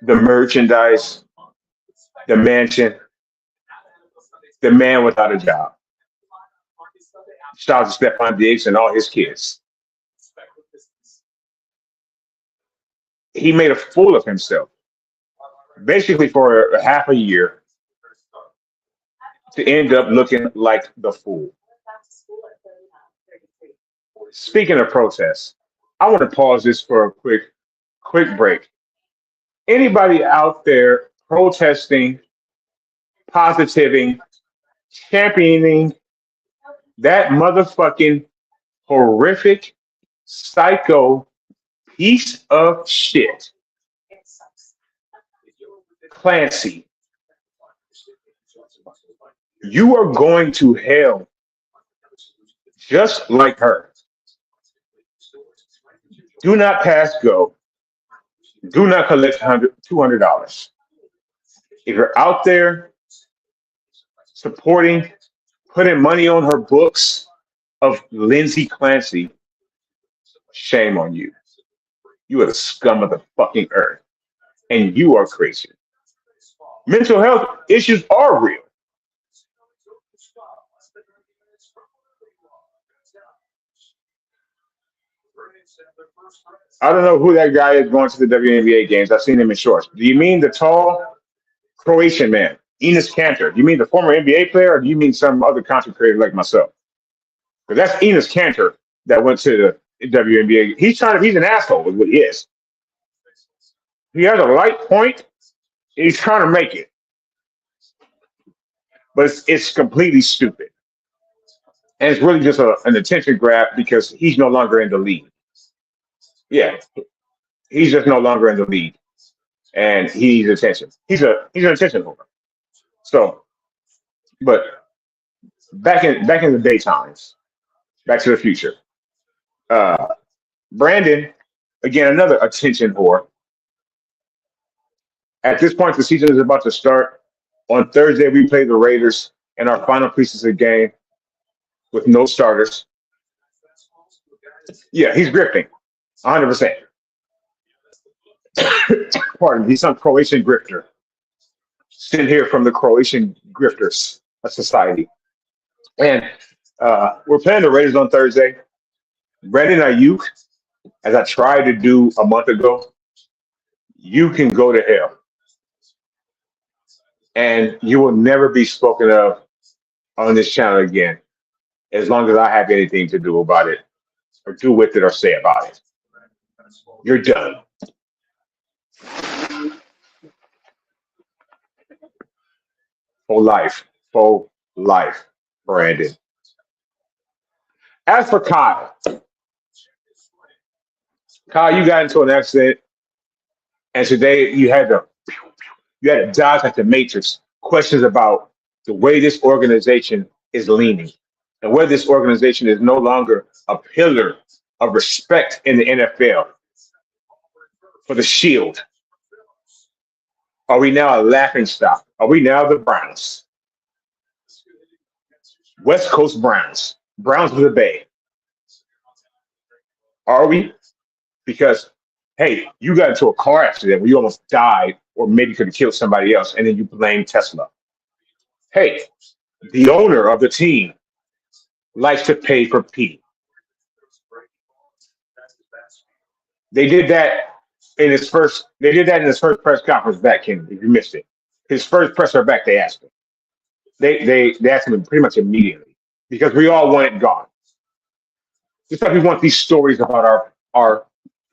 The merchandise, the mansion, the man without a job. Shout out to Stephon Diggs and all his kids. He made a fool of himself. basically for half a year to end up looking like the fool. Speaking of protests, I want to pause this for a quick break. Anybody out there protesting, positiving, championing that motherfucking horrific, psycho piece of shit, Clancy, you are going to hell just like her. Do not pass go. Do not collect $200. If you're out there supporting, putting money on her books of Lindsay Clancy, shame on you. You are the scum of the fucking earth. And you are crazy. Mental health issues are real. I don't know who that guy is going to the WNBA games. I've seen him in shorts. Do you mean the tall Croatian man, Enes Kanter? Do you mean the former NBA player, or do you mean some other content creator like myself? Because that's Enes Kanter that went to the WNBA. He's an asshole, is what he is. He has a light point, and he's trying to make it. But it's completely stupid. And it's really just an attention grab because he's no longer in the league. Yeah, he's just no longer in the league, and he needs attention. He's an attention whore. So, but back in the daytimes, Back to the Future. Brandon, again, another attention whore. At this point, the season is about to start. On Thursday, we play the Raiders in our final preseason game with no starters. Yeah, he's grifting, 100%. Pardon me, he's some Croatian grifter. Sent here from the Croatian Grifters Society. And we're playing the Raiders on Thursday. Brandon Ayuk, as I tried to do a month ago, you can go to hell. And you will never be spoken of on this channel again, as long as I have anything to do about it, or do with it, or say about it. You're done. For life, Brandon. As for Kyle, you got into an accident, and today you had to dodge like the Matrix. Questions about the way this organization is leaning, and where this organization is no longer a pillar of respect in the NFL for the shield. Are we now a laughing stock? Are we now the Browns? West Coast Browns. Browns of the Bay. Are we? Because, hey, you got into a car accident where you almost died or maybe could have killed somebody else, and then you blame Tesla. Hey, the owner of the team likes to pay for pee. They did that in his first press conference back, Ken, if you missed it. His first presser back, they asked him. They asked him pretty much immediately because we all want it gone. Just like we want these stories about our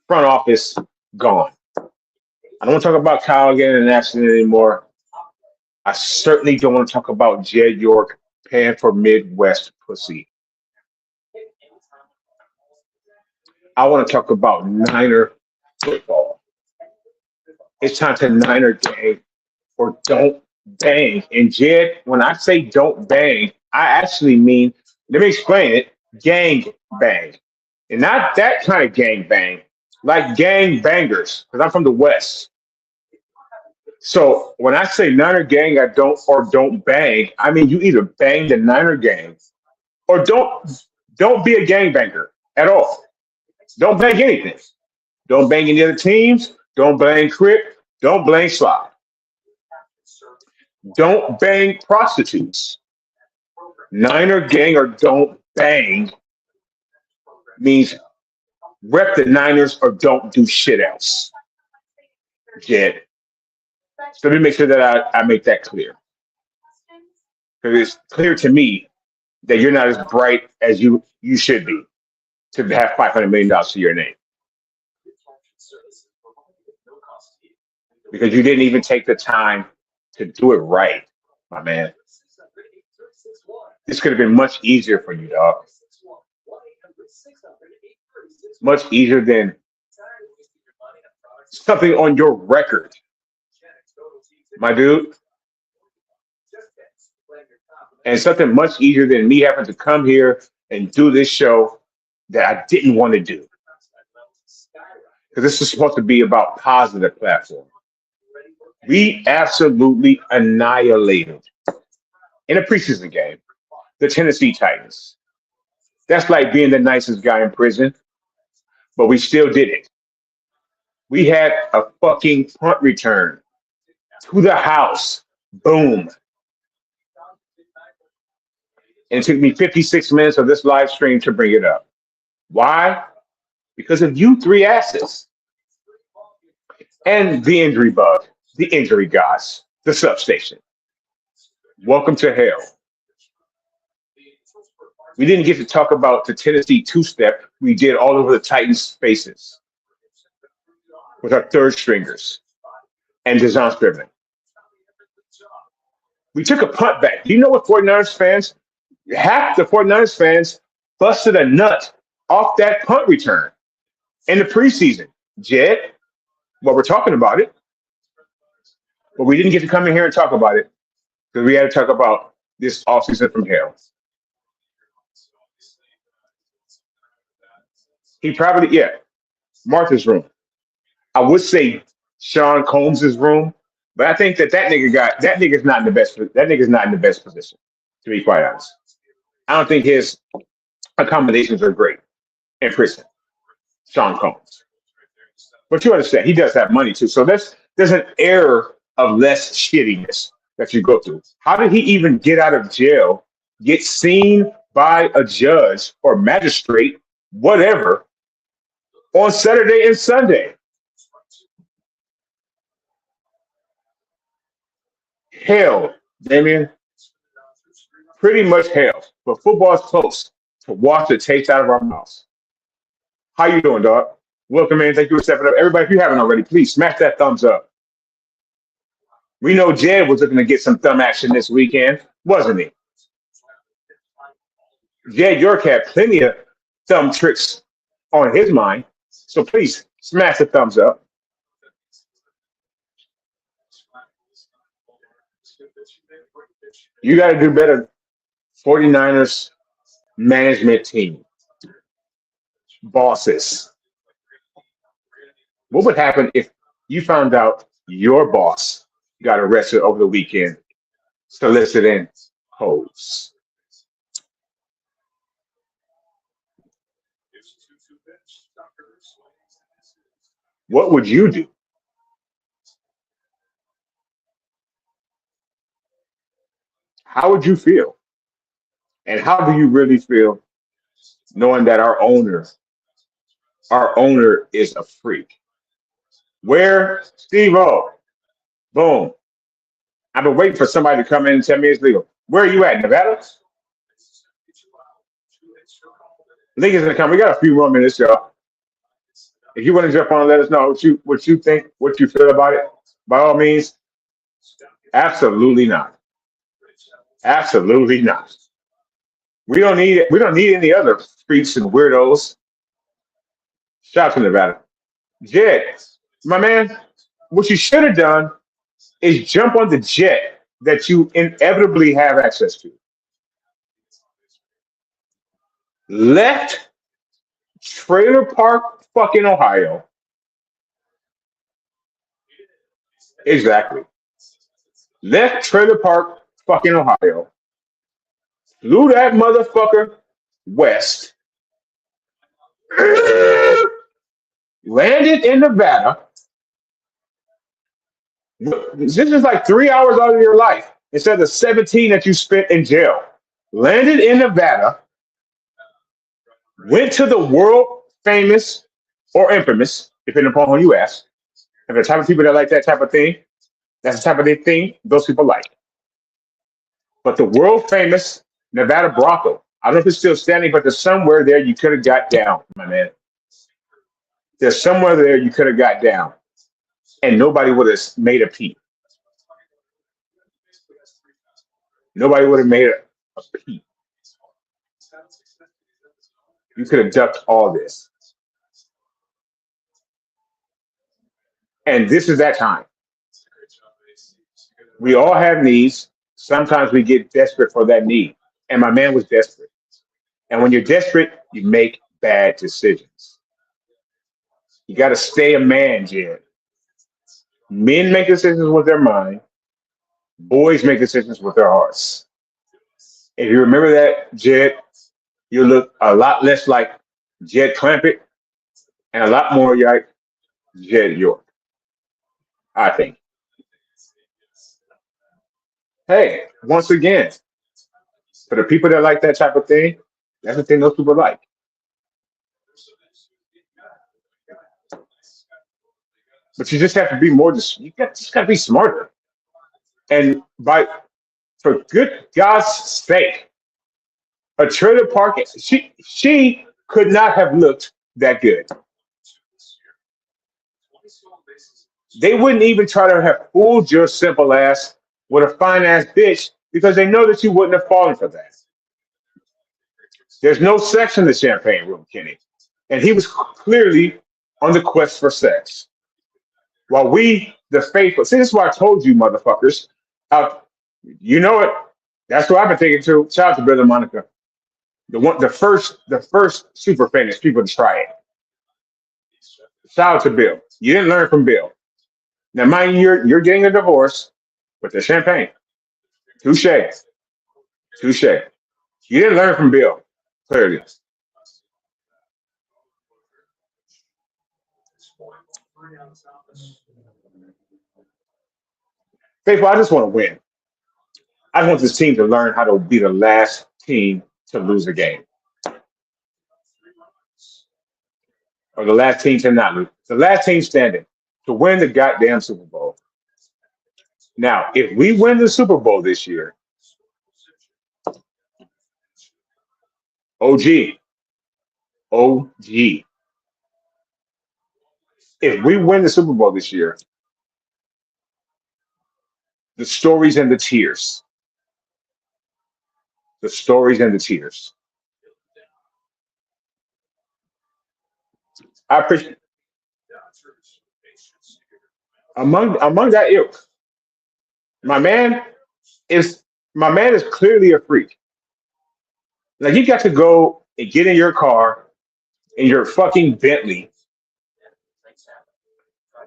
front office gone. I don't want to talk about Kyle getting in an accident anymore. I certainly don't want to talk about Jed York paying for Midwest pussy. I want to talk about Niner football. It's time to Niner gang or don't bang. And Jed, when I say don't bang, I actually mean, let me explain it, gang bang. And not that kind of gang bang, like gang bangers, because I'm from the West. So when I say Niner gang, I don't bang, I mean you either bang the Niner gang or don't be a gangbanger at all. Don't bang anything. Don't bang any other teams. Don't bang Crip. Don't bang Slide. Don't bang prostitutes. Niner gang or don't bang means rep the Niners or don't do shit else. Jed. So let me make sure that I make that clear. Because it's clear to me that you're not as bright as you should be to have $500 million to your name. Because you didn't even take the time to do it right, my man. This could have been much easier for you, dog. Much easier than something on your record, my dude. And something much easier than me having to come here and do this show that I didn't want to do. Because this is supposed to be about positive platform. We absolutely annihilated in a preseason game the Tennessee Titans. That's like being the nicest guy in prison, but we still did it. We had a fucking punt return to the house. Boom. And it took me 56 minutes of this live stream to bring it up. Why? Because of you three asses. And the injury bug, the injury gods, the substation. Welcome to hell. We didn't get to talk about the Tennessee two-step we did all over the Titans' faces with our third stringers and Dejon Scrivener. We took a punt back. Do you know what 49ers fans, half the 49ers fans busted a nut off that punt return in the preseason? Jed, well, we're talking about it, but we didn't get to come in here and talk about it because we had to talk about this offseason from hell. He probably, yeah, Martha's room. I would say Sean Combs' room, but I think that nigga's not in the best. That nigga's not in the best position, to be quite honest. I don't think his accommodations are great in prison. Sean Combs, but you understand he does have money too. So there's an air of less shittiness that you go through. How did he even get out of jail? Get seen by a judge or magistrate, whatever, on Saturday and Sunday? Hell, Damien. Pretty much hell. But football's close to wash the taste out of our mouths. How you doing, dog? Welcome in. Thank you for stepping up. Everybody, if you haven't already, please smash that thumbs up. We know Jed was looking to get some thumb action this weekend, wasn't he? Jed York had plenty of thumb tricks on his mind. So please smash the thumbs up. You got to do better, 49ers management team, bosses. What would happen if you found out your boss got arrested over the weekend soliciting hoes? What would you do? How would you feel? And how do you really feel knowing that our owner is a freak? Where? Steve-O. Boom. I've been waiting for somebody to come in and tell me it's legal. Where are you at, Nevada? Lincoln's gonna come. We got a few more minutes, y'all. If you want to jump on and let us know what you think, what you feel about it, by all means, absolutely not. Absolutely not. We don't need it. We don't need any other freaks and weirdos. Shout out to Nevada. Jed, my man, what you should have done is jump on the jet that you inevitably have access to. Left Trailer Park, fucking Ohio. Exactly. Left Trailer Park, fucking Ohio. Flew that motherfucker west. Landed in Nevada. This is like 3 hours out of your life instead of 17 that you spent in jail. Landed in Nevada. Went to the world famous or infamous, depending upon who you ask. And the type of people that like that type of thing, That's the type of thing those people like. But the world famous Nevada brothel, I don't know if it's still standing, but there's somewhere there you could have got down, my man. There's somewhere there you could have got down, and nobody would have made a peep. Nobody would have made a peep. You could have ducked all this. And this is that time. We all have needs. Sometimes we get desperate for that need. And my man was desperate. And when you're desperate, you make bad decisions. You got to stay a man, Jed. Men make decisions with their mind. Boys make decisions with their hearts. If you remember that, Jed, you look a lot less like Jed Clampett and a lot more like Jed York, I think. Hey, once again, for the people that like that type of thing, that's the thing those people like. But you just have to be more. Just got to be smarter. And for good God's sake, a trailer park. She could not have looked that good. They wouldn't even try to have fooled your simple ass with a fine ass bitch because they know that you wouldn't have fallen for that. There's no sex in the champagne room, Kenny. And he was clearly on the quest for sex. While we, the faithful, see, this is why I told you, motherfuckers. You know it. That's what I've been thinking too. Shout out to Brother Monica. The first super famous people to try it. Shout out to Bill. You didn't learn from Bill. Now, mind you, you're getting a divorce with the champagne. Touche. Touche. You didn't learn from Bill, clearly. Faithful, I just want to win. I just want this team to learn how to be the last team to lose a game. Or the last team to not lose. The last team standing to win the goddamn Super Bowl. Now, if we win the Super Bowl this year, OG. If we win the Super Bowl this year, the stories and the tears. The stories and the tears. I appreciate among that ilk. My man is clearly a freak. Like you got to go and get in your car in your fucking Bentley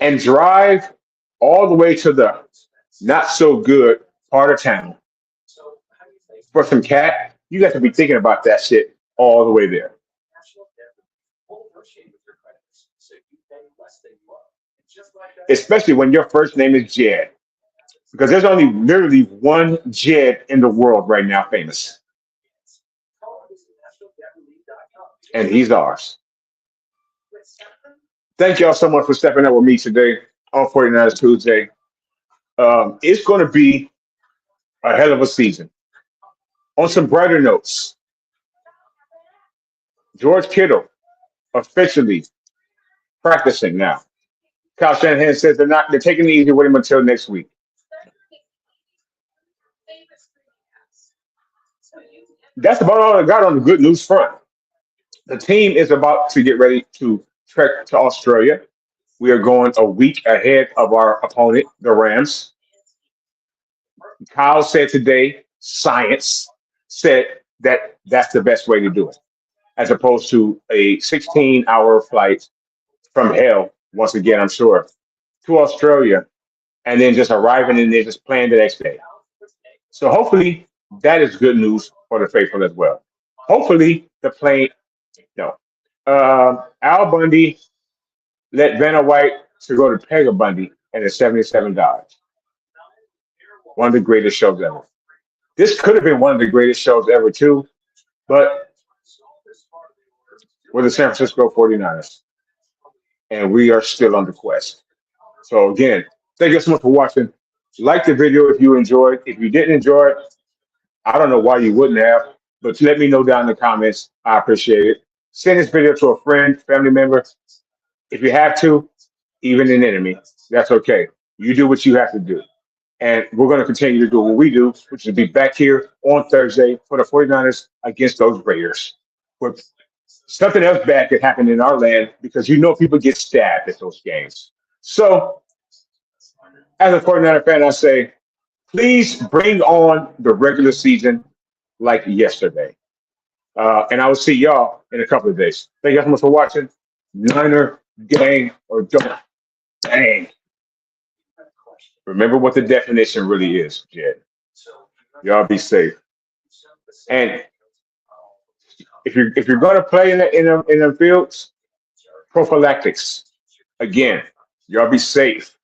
and drive all the way to the not so good part of town for some cat. You got to be thinking about that shit all the way there. Especially when your first name is Jed. Because there's only literally one Jed in the world right now famous. And he's ours. Thank y'all so much for stepping up with me today on 49ers Tuesday. It's going to be a hell of a season. On some brighter notes, George Kittle officially practicing now. Kyle Shanahan says they're taking it easy with him until next week. That's about all I got on the good news front. The team is about to get ready to trek to Australia. We are going a week ahead of our opponent, the Rams. Kyle said today, science said that that's the best way to do it, as opposed to a 16-hour flight from hell, once again, I'm sure, to Australia, and then just arriving and then just playing the next day. So hopefully that is good news for the faithful as well. Hopefully the plane, no. Al Bundy let Vanna White to go to Pega Bundy at $77. One of the greatest shows ever. This could have been one of the greatest shows ever too, but we're the San Francisco 49ers. And we are still on the quest. So again, thank you so much for watching. Like the video if you enjoyed. If you didn't enjoy it, I don't know why you wouldn't have, but let me know down in the comments. I appreciate it. Send this video to a friend, family member. If you have to, even an enemy, that's okay. You do what you have to do. And we're going to continue to do what we do, which is be back here on Thursday for the 49ers against those Raiders. With something else bad could happen in our land because you know people get stabbed at those games. So, as a 49er fan, I say, please bring on the regular season like yesterday. And I will see y'all in a couple of days. Thank you guys so much for watching. Niner, gang, or don't. Dang. Remember what the definition really is, Jed. Y'all be safe. And if you're gonna play in the fields, prophylactics. Again, y'all be safe.